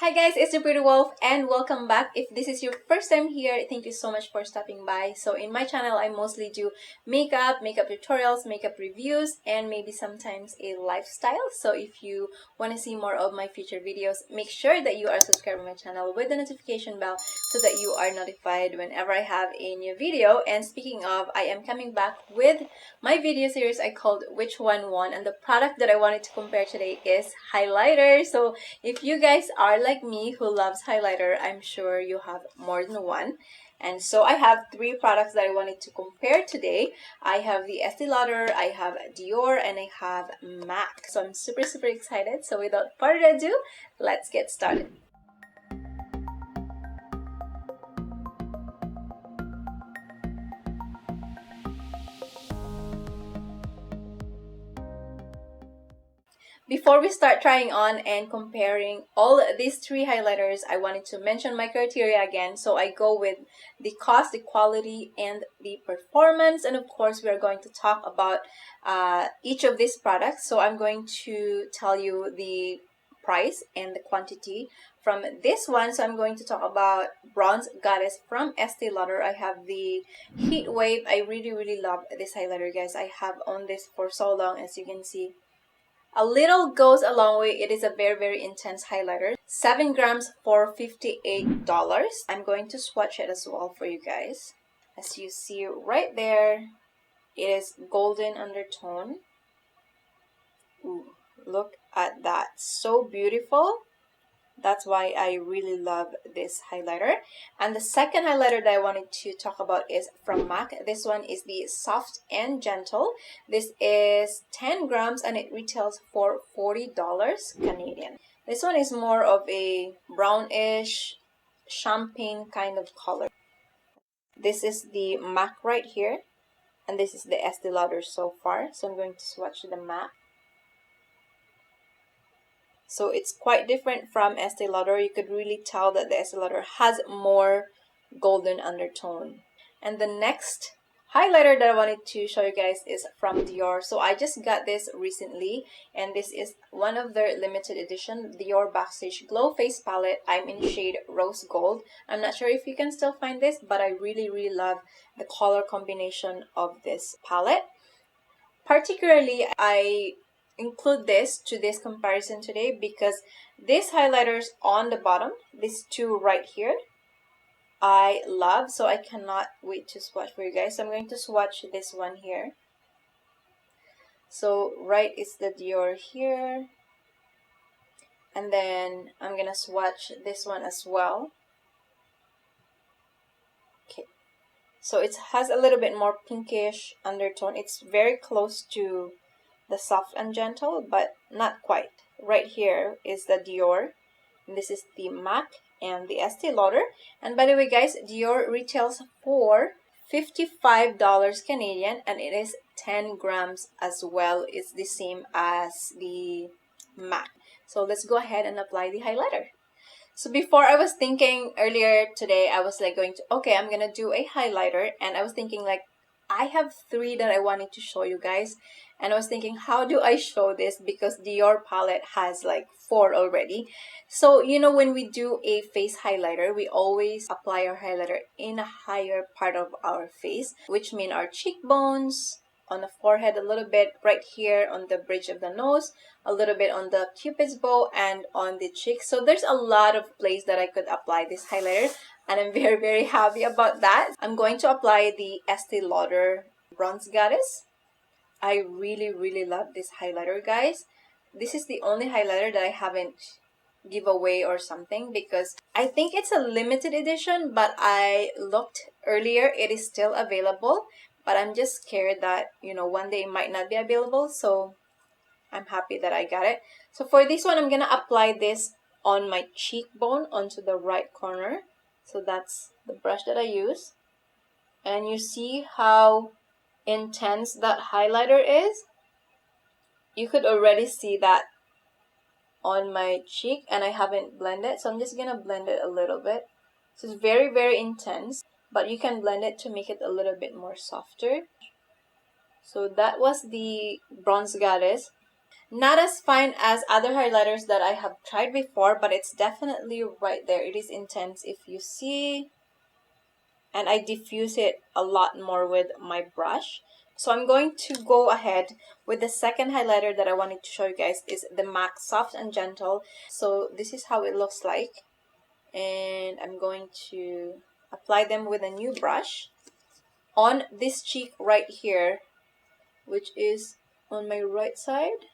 Hi guys, it's the Pretty Wolf and welcome back. If this is your first time here, thank you so much for stopping by. So in my channel, I mostly do makeup tutorials, makeup reviews, and maybe sometimes a lifestyle. So if you want to see more of my future videos, make sure that you are subscribed to my channel with the notification bell so that you are notified whenever I have a new video. And speaking of, I am coming back with my video series I called Which One Won, and the product that I wanted to compare today is highlighter. So if you guys are like me who loves highlighter, I'm sure you have more than one. And so I have three products that I wanted to compare today. I have the Estee Lauder, I have Dior, and I have MAC. So I'm super excited. So without further ado, let's get started. Before we start trying on and comparing all these three highlighters, I wanted to mention my criteria again. So I go with the cost, the quality, and the performance. And of course, we are going to talk about each of these products. So I'm going to tell you the price and the quantity from this one. So I'm going to talk about Bronze Goddess from Estee Lauder. I have the Heatwave. I really love this highlighter, guys. I have owned this for so long, as you can see. A little goes a long way. It is a very intense highlighter. 7 grams for $58. I'm going to swatch it as well for you guys. As you see right there, it is golden undertone. Ooh, look at that. So beautiful. That's why I really love this highlighter. And the second highlighter that I wanted to talk about is from MAC. This one is the Soft and Gentle. This is 10 grams and it retails for $40 Canadian. This one is more of a brownish champagne kind of color. This is the MAC right here. And this is the Estee Lauder so far. So I'm going to swatch the MAC. So it's quite different from Estee Lauder. You could really tell that the Estee Lauder has more golden undertone. And the next highlighter that I wanted to show you guys is from Dior. So I just got this recently, and this is one of their limited edition Dior Backstage Glow Face Palette. I'm in shade Rose Gold. I'm not sure if you can still find this, but I really love the color combination of this palette. Particularly, I include this to this comparison today because these highlighters on the bottom, these two right here, I love, so I cannot wait to swatch for you guys. So I'm going to swatch this one here. So right is the Dior here, and then I'm gonna swatch this one as well. Okay, so it has a little bit more pinkish undertone. It's very close to the Soft and Gentle, but not quite. Right here is the Dior, and this is the MAC and the Estee Lauder. And by the way, guys, Dior retails for $55 Canadian, and it is 10 grams as well. It's the same as the MAC. So let's go ahead and apply the highlighter. So before, I was thinking earlier today, I was like okay, I'm gonna do a highlighter, and I was thinking like, I have three that I wanted to show you guys, and I was thinking, how do I show this, because Dior palette has like 4 already. So you know, when we do a face highlighter, we always apply our highlighter in a higher part of our face, which mean our cheekbones, on the forehead a little bit, right here on the bridge of the nose, a little bit on the cupid's bow, and on the cheeks. So there's a lot of place that I could apply this highlighter, and I'm very happy about that. I'm going to apply the Estee Lauder Bronze Goddess. I really love this highlighter, guys. This is the only highlighter that I haven't give away or something, because I think it's a limited edition, but I looked earlier, it is still available, but I'm just scared that, you know, one day it might not be available. So I'm happy that I got it. So for this one, I'm gonna apply this on my cheekbone, onto the right corner. So that's the brush that I use, and you see how intense that highlighter is. You could already see that on my cheek, and I haven't blended, so I'm just gonna blend it a little bit. So it's very intense, but you can blend it to make it a little bit more softer. So that was the Bronze Goddess. Not as fine as other highlighters that I have tried before, but it's definitely right there. It is intense if you see, and I diffuse it a lot more with my brush. So I'm going to go ahead with the second highlighter that I wanted to show you guys is the MAC Soft and Gentle. So this is how it looks like, and I'm going to apply them with a new brush on this cheek right here, which is on my right side.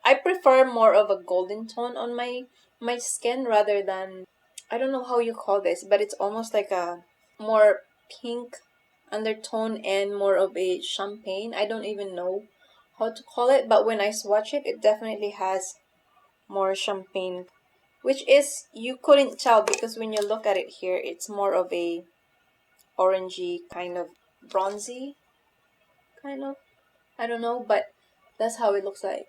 I prefer more of a golden tone on my skin rather than, I don't know how you call this, but it's almost like a more pink undertone and more of a champagne. I don't even know how to call it, but when I swatch it, it definitely has more champagne, which is, you couldn't tell because when you look at it here, it's more of a orangey kind of bronzy kind of, I don't know, but that's how it looks like.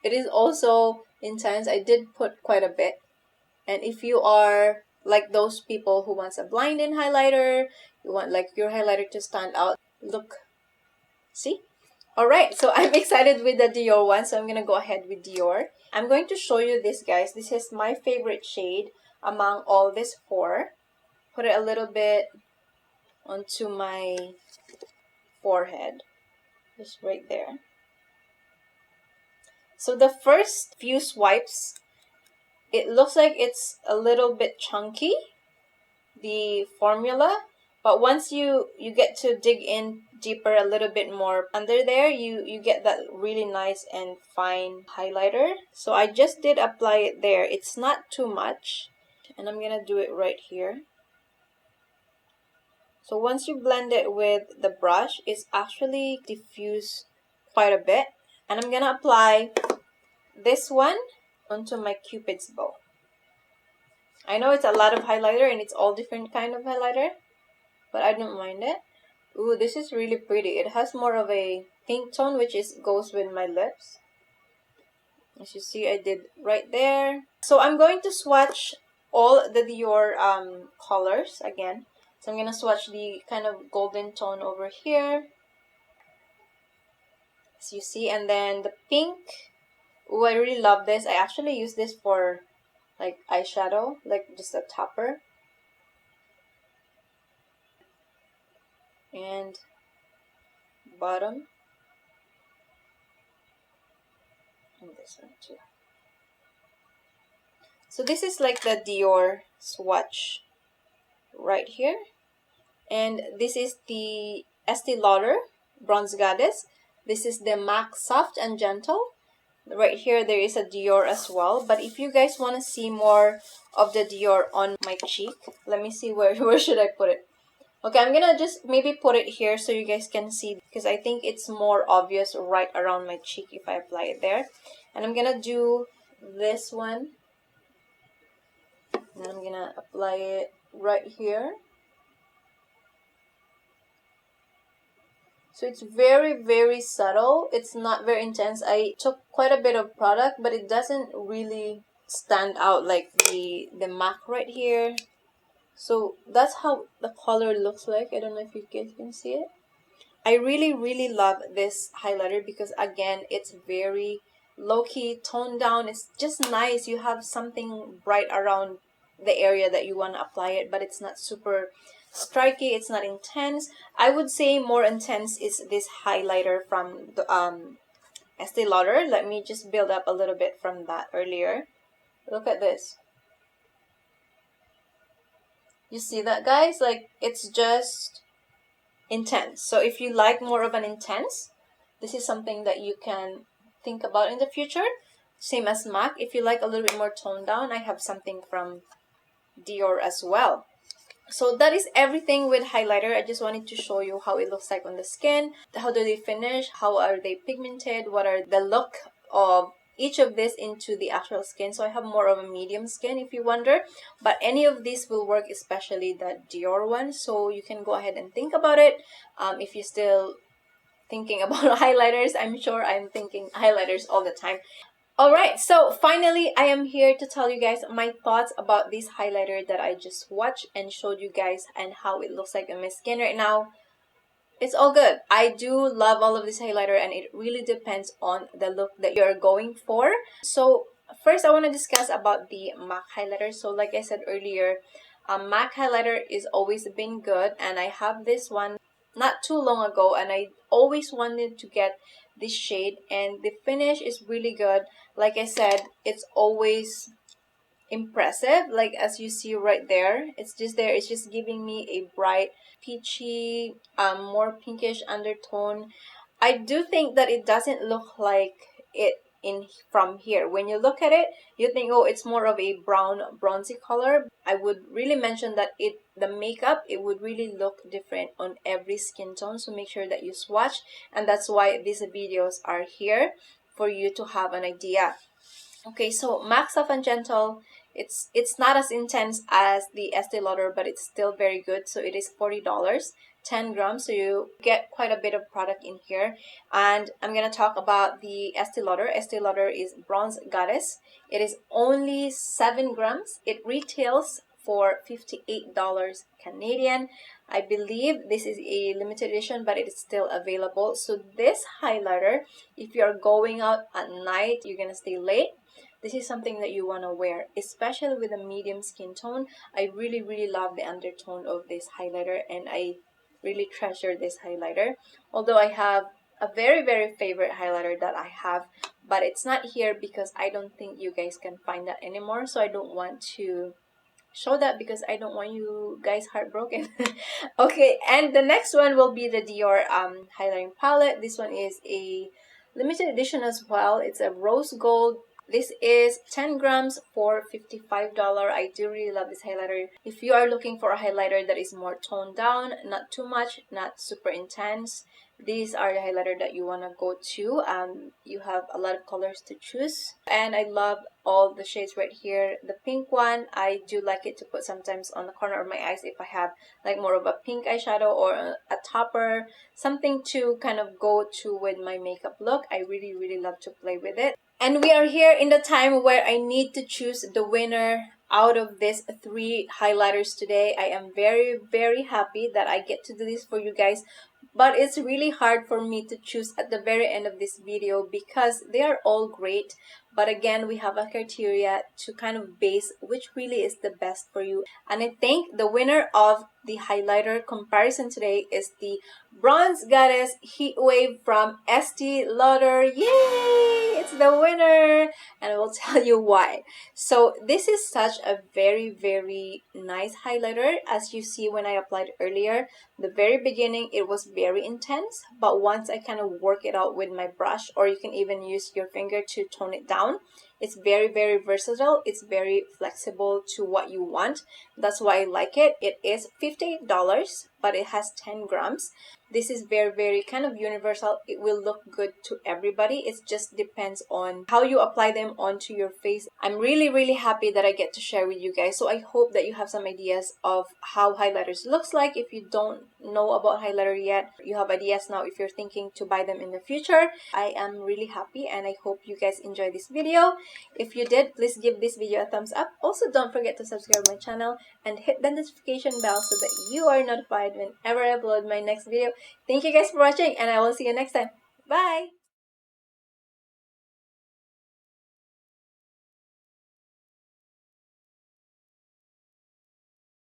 It is also intense. I did put quite a bit. And if you are like those people who wants a blinding highlighter, you want like your highlighter to stand out, look, see? Alright, so I'm excited with the Dior one, so I'm gonna go ahead with Dior. I'm going to show you this, guys. This is my favorite shade among all these four. Put it a little bit onto my forehead, just right there. So the first few swipes, it looks like it's a little bit chunky, the formula, but once you get to dig in deeper a little bit more under there, you get that really nice and fine highlighter. So I just did apply it there. It's not too much, and I'm gonna do it right here. So once you blend it with the brush, it's actually diffused quite a bit, and I'm gonna apply this one onto my Cupid's bow. I know it's a lot of highlighter and it's all different kind of highlighter, but I don't mind it. Ooh, this is really pretty. It has more of a pink tone, which goes with my lips. As you see, I did right there. So I'm going to swatch all the Dior colors again. So I'm gonna swatch the kind of golden tone over here, as you see, and then the pink. Ooh, I really love this. I actually use this for like eyeshadow, like just a topper. And bottom. And this one too. So this is like the Dior swatch right here. And this is the Estée Lauder Bronze Goddess. This is the MAC Soft and Gentle. Right here there is a Dior as well. But if you guys want to see more of the Dior on my cheek, let me see where should I put it. Okay, I'm gonna just maybe put it here so you guys can see, because I think it's more obvious right around my cheek if I apply it there. And I'm gonna do this one. And I'm gonna apply it right here. So it's very, very subtle. It's not very intense. I took quite a bit of product, but it doesn't really stand out like the MAC right here. So that's how the color looks like. I don't know if you guys can see it. I really, really love this highlighter because, again, it's very low-key, toned down. It's just nice. You have something bright around the area that you want to apply it, but it's not super striky. It's not intense. I would say more intense is this highlighter from the Estée Lauder. Let me just build up a little bit from that earlier. Look at this. You see that, guys? Like, it's just intense. So if you like more of an intense, this is something that you can think about in the future. Same as MAC. If you like a little bit more toned down, I have something from Dior as well. So that is everything with highlighter. I just wanted to show you how it looks like on the skin. How do they finish? How are they pigmented? What are the look of each of this into the actual skin? So I have more of a medium skin if you wonder, but any of these will work, especially the Dior one. So you can go ahead and think about it. If you're still thinking about highlighters, I'm sure I'm thinking highlighters all the time. Alright, so finally I am here to tell you guys my thoughts about this highlighter that I just watched and showed you guys and how it looks like on my skin right now. it's all good. I do love all of this highlighter, and it really depends on the look that you're going for. So first I want to discuss about the MAC highlighter. So like I said earlier, MAC highlighter is always been good, and I have this one not too long ago, and I always wanted to get this shade, and the finish is really good. Like I said, it's always impressive. Like as you see right there, it's just giving me a bright peachy, more pinkish undertone. I do think that it doesn't look like it in from here. When you look at it, you think, oh, it's more of a brown bronzy color. I would really mention that the makeup, it would really look different on every skin tone, so make sure that you swatch, and that's why these videos are here, for you to have an idea. Okay, so MAC Soft and Gentle, it's not as intense as the Estee Lauder, but it's still very good. So it is $40, 10 grams, so you get quite a bit of product in here. And I'm gonna talk about the Estee Lauder. Estee Lauder is Bronze Goddess. It is only 7 grams. It retails for $58 Canadian. I believe this is a limited edition, but it is still available. So this highlighter, if you're going out at night, you're gonna stay late, this is something that you want to wear, especially with a medium skin tone. I really love the undertone of this highlighter, and I really treasure this highlighter. Although I have a very favorite highlighter that I have, but it's not here because I don't think you guys can find that anymore. So I don't want to show that because I don't want you guys heartbroken. Okay, and the next one will be the Dior highlighting palette. This one is a limited edition as well. It's a rose gold. This is 10 grams for $55. I do really love this highlighter. If you are looking for a highlighter that is more toned down, not too much, not super intense, these are the highlighter that you want to go to. You have a lot of colors to choose, and I love all the shades right here. The pink one, I do like it to put sometimes on the corner of my eyes if I have like more of a pink eyeshadow or a topper, something to kind of go to with my makeup look. I really love to play with it. And we are here in the time where I need to choose the winner out of these 3 highlighters today. I am very happy that I get to do this for you guys. But it's really hard for me to choose at the very end of this video because they are all great. But again, we have a criteria to kind of base which really is the best for you. And I think the winner of the highlighter comparison today is the Bronze Goddess Heatwave from Estee Lauder. Yay! It's the winner! And I will tell you why. So this is such a very nice highlighter. As you see when I applied earlier, the very beginning it was very intense, but once I kind of work it out with my brush, or you can even use your finger to tone it down, it's very versatile. It's very flexible to what you want. That's why I like it. It is $58, but it has 10 grams. This is very kind of universal. It will look good to everybody. It just depends on how you apply them onto your face. I'm really happy that I get to share with you guys. So I hope that you have some ideas of how highlighters looks like. If you don't know about highlighter yet, you have ideas now if you're thinking to buy them in the future. I am really happy, and I hope you guys enjoy this video. If you did, please give this video a thumbs up. Also, don't forget to subscribe my channel and hit the notification bell so that you are notified whenever I upload my next video. Thank you guys for watching, and I will see you next time. Bye!